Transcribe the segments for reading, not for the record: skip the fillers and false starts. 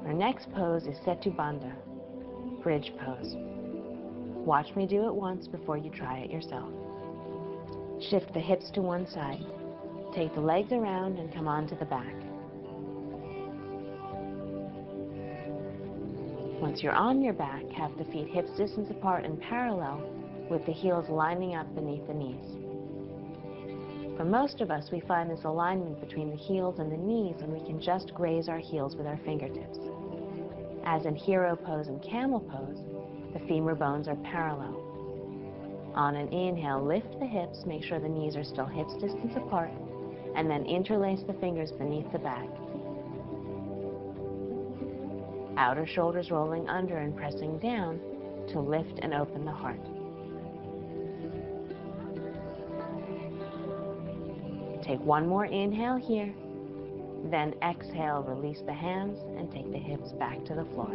Our next pose is Setu Bandha, bridge pose. Watch me do it once before you try it yourself. Shift the hips to one side. Take the legs around and come onto the back. Once you're on your back, have the feet hips distance apart and parallel with the heels lining up beneath the knees. For most of us, we find this alignment between the heels and the knees when we can just graze our heels with our fingertips. As in hero pose and camel pose, the femur bones are parallel. On an inhale, lift the hips, make sure the knees are still hips distance apart, and then interlace the fingers beneath the back. Outer shoulders rolling under and pressing down to lift and open the heart. Take one more inhale here, then exhale, release the hands, and take the hips back to the floor.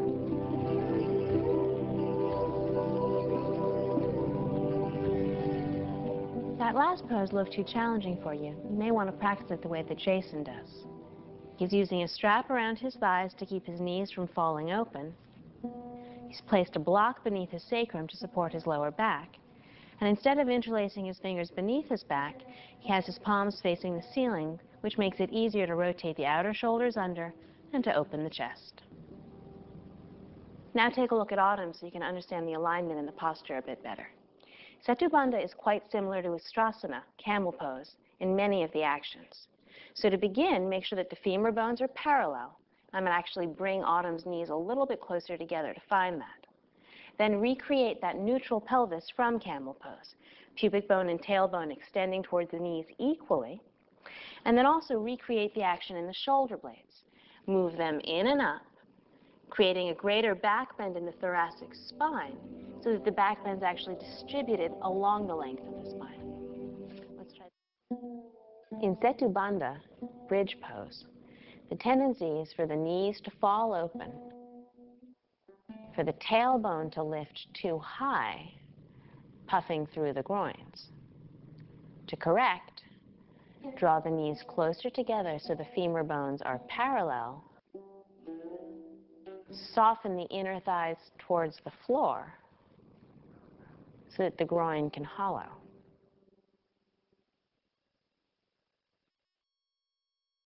That last pose looked too challenging for you. You may want to practice it the way that Jason does. He's using a strap around his thighs to keep his knees from falling open. He's placed a block beneath his sacrum to support his lower back. And instead of interlacing his fingers beneath his back, he has his palms facing the ceiling, which makes it easier to rotate the outer shoulders under and to open the chest. Now take a look at Autumn so you can understand the alignment and the posture a bit better. Setu Bandha is quite similar to Ustrasana, camel pose, in many of the actions. So to begin, make sure that the femur bones are parallel. I'm going to actually bring Autumn's knees a little bit closer together to find that. Then recreate that neutral pelvis from camel pose, pubic bone and tailbone extending towards the knees equally. And then also recreate the action in the shoulder blades. Move them in and up, creating a greater back bend in the thoracic spine so that the back bend is actually distributed along the length of the spine. Let's try. In Setu Bandha, bridge pose, the tendency is for the knees to fall open, for the tailbone to lift too high, puffing through the groins. To correct, draw the knees closer together so the femur bones are parallel. Soften the inner thighs towards the floor so that the groin can hollow.